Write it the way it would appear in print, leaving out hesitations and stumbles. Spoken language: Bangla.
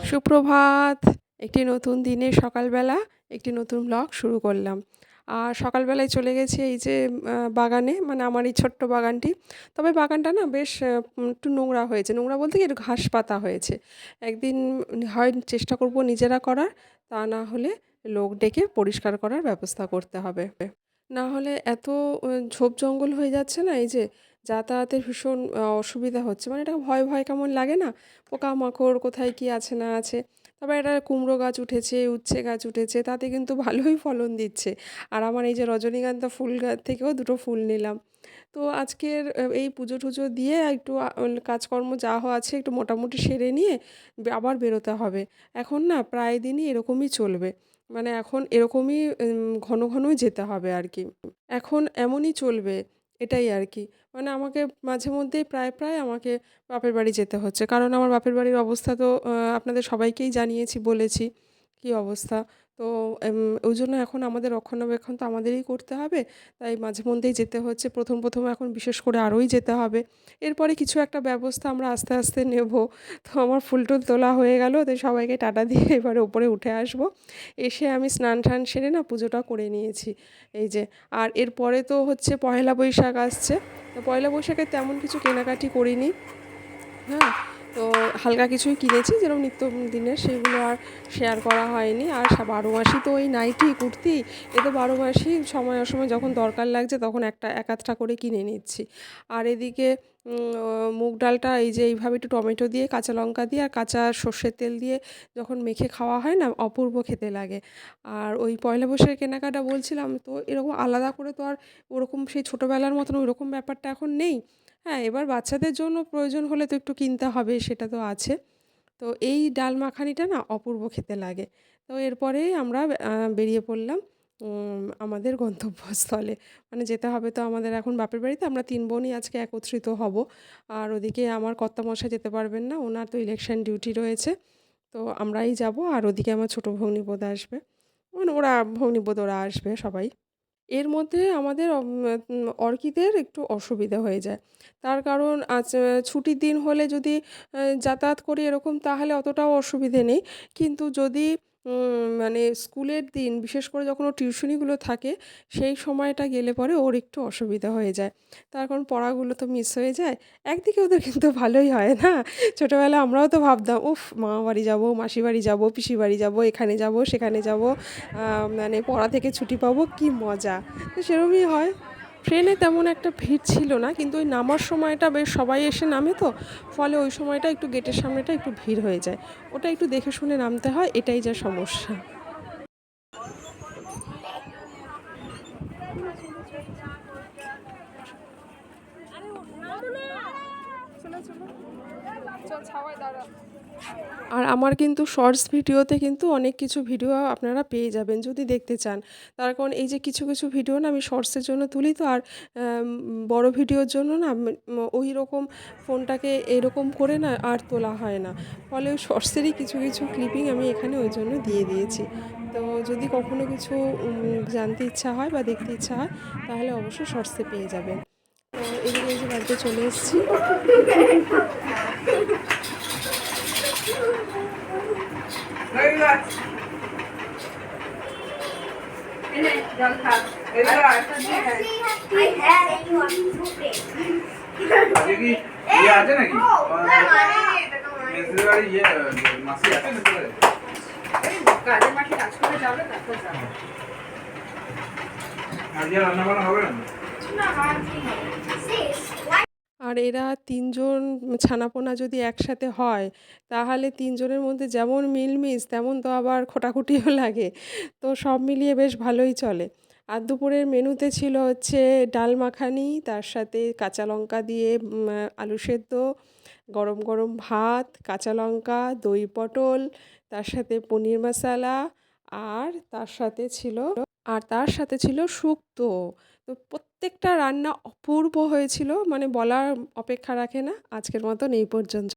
সুপ্রভাত। একটি নতুন দিনের সকালবেলা একটি নতুন ব্লগ শুরু করলাম। আর সকালবেলায় চলে গেছি এই যে বাগানে, মানে আমার এই ছোট্ট বাগানটি। তবে বাগানটা না বেশ একটু নোংরা হয়েছে। নোংরা বলতে কি একটু ঘাস পাতা হয়েছে। একদিন হয় চেষ্টা করব নিজেরা করার, তা না হলে লোক ডেকে পরিষ্কার করার ব্যবস্থা করতে হবে। না হলে এত ঝোপ জঙ্গল হয়ে যাচ্ছে না, এই যে যাতায়াতের ভীষণ অসুবিধা হচ্ছে। মানে এটা ভয় ভয় কেমন লাগে না, পোকামাকড় কোথায় কি আছে না আছে। তবে একটা কুমড়ো গাছ উঠেছে, উচ্ছে গাছ উঠেছে, তাতে কিন্তু ভালোই ফলন দিচ্ছে। আর আমার এই যে রজনীগন্ধা ফুল গাছ থেকেও দুটো ফুল নিলাম। তো আজকের এই পুজো টুজো দিয়ে একটু কাজকর্ম যা আছে একটু মোটামুটি সেরে নিয়ে আবার বেরোতে হবে। এখন না প্রায় দিনই এরকমই চলবে। মানে এখন এরকমই ঘন ঘনই যেতে হবে আর কি। এখন এমনই চলবে, এটাই আর কি। মানে আমাকে মাঝে মধ্যেই প্রায় প্রায় আমাকে বাপের বাড়ি যেতে হচ্ছে, কারণ আমার বাপের বাড়ির অবস্থা তো আপনাদের সবাইকেই জানিয়েছি, বলেছি কী অবস্থা। তো ওই জন্য এখন আমাদের রক্ষণাবেক্ষণ তো আমাদেরই করতে হবে। তাই মাঝে মধ্যেই যেতে হচ্ছে। প্রথম প্রথম এখন বিশেষ করে আরোই যেতে হবে। এরপরে কিছু একটা ব্যবস্থা আমরা আস্তে আস্তে নেব। তো আমার ফুল টুল তোলা হয়ে গেল, তাই সবাইকে টাটা দিয়ে এবারে ওপরে উঠে আসবো। এসে আমি স্নান টান সেরে না পুজোটা করে নিয়েছি, এই যে। আর এরপরে তো হচ্ছে পয়লা বৈশাখ আসছে। তো পয়লা বৈশাখে তেমন কিছু কেনাকাটি করিনি। হ্যাঁ, তো হালকা কিছুই কিনেছি, যেরকম নিত্য দিনের, সেগুলো আর শেয়ার করা হয়নি। আর বারো মাসই তো ওই নাইটি কুর্তি, এ তো বারো মাসই সময় অসময় যখন দরকার লাগছে তখন এক আধটা করে কিনে নিচ্ছি। আর এদিকে মুগ ডালটা এই যে এইভাবে একটু টমেটো দিয়ে, কাঁচা লঙ্কা দিয়ে আর কাঁচা সর্ষের তেল দিয়ে যখন মেখে খাওয়া হয় না, অপূর্ব খেতে লাগে। আর ওই পয়লা বৈশাখের কেনাকাটা বলছিলাম, তো এরকম আলাদা করে তো আর ওরকম সেই ছোটোবেলার মতন ওইরকম ব্যাপারটা এখন নেই। হ্যাঁ, এবার বাচ্চাদের জন্য প্রয়োজন হলে তো একটু কিনতে হবে, সেটা তো আছে। তো এই ডাল মাখানিটা না অপূর্ব খেতে লাগে। তো এরপরেই আমরা বেরিয়ে পড়লাম আমাদের গন্তব্যস্থলে। মানে যেতে হবে তো আমাদের এখন বাপের বাড়িতে। আমরা ৩ বোনই আজকে একত্রিত হব। আর ওদিকে আমার কর্তামশাই যেতে পারবেন না, ওনার তো ইলেকশন ডিউটি রয়েছে। তো আমরাই যাব। আর ওদিকে আমার ছোটো ভগ্নিপোতা আসবে। মানে ওরা ভগ্নিপোত ওরা আসবে সবাই। এর মধ্যে আমাদের অর্কিদের একটু অসুবিধা হয়ে যায়। তার কারণ আজ ছুটির দিন হলে যদি যাতায়াত করি এরকম, তাহলে অতটাও অসুবিধে নেই। কিন্তু যদি মানে স্কুলের দিন, বিশেষ করে যখন ওর টিউশনিগুলো থাকে, সেই সময়টা গেলে পরে ওর একটু অসুবিধা হয়ে যায়। তার কারণ পড়াগুলো তো মিস হয়ে যায়। একদিকে ওদের কিন্তু ভালোই হয় না? ছোটোবেলায় আমরাও তো ভাবতাম, উফ, মামা বাড়ি যাবো, মাসি বাড়ি যাবো, পিসি বাড়ি যাবো, এখানে যাবো, সেখানে যাবো, মানে পড়া থেকে ছুটি পাবো, কী মজা। তো সেরকমই হয়। ট্রেনে তেমন একটা ভিড় ছিল না, কিন্তু ওই নামার সময়টা বেশ সবাই এসে নামে তো, ফলে ওই সময়টা একটু গেটের সামনেটা একটু ভিড় হয়ে যায়। ওটা একটু দেখে শুনে নামতে হয়, এটাই যা সমস্যা। আর আমার কিন্তু শর্টস ভিডিওতে কিন্তু অনেক কিছু ভিডিও আপনারা পেয়ে যাবেন যদি দেখতে চান। তার কারণ এই যে কিছু কিছু ভিডিও না আমি শর্টসের জন্য তুলি, তো আর বড় ভিডিওর জন্য না ওই রকম ফোনটাকে এরকম করে না আর তোলা হয় না। ফলে ওই শর্টসেরই কিছু কিছু ক্লিপিং আমি এখানে ওই জন্য দিয়ে দিয়েছি। তো যদি কখনো কিছু জানতে ইচ্ছা হয় বা দেখতে ইচ্ছা হয়, তাহলে অবশ্যই শর্টসে পেয়ে যাবেন। তো এদিকে এই যে বাড়িতে চলে এসেছি। আর এরা ৩ জন ছানাপোনা যদি একসাথে হয়, তাহলে ৩ জনের মধ্যে যেমন মিলমিশ, তেমন তো আবার খোঁটাখুটিও লাগে। তো সব মিলিয়ে বেশ ভালোই চলে। আর দুপুরের মেনুতে ছিল হচ্ছে ডাল মাখানি, তার সাথে কাঁচা লঙ্কা দিয়ে আলু সেদ্ধ, গরম গরম ভাত, কাঁচা লঙ্কা, দই পটল, তার সাথে পনির মশালা, আর তার সাথে ছিল শুক্তো। তো প্রত্যেকটা রান্না অপূর্ব হয়েছিল, মানে বলার অপেক্ষা রাখে না। আজকের মতন এই পর্যন্ত।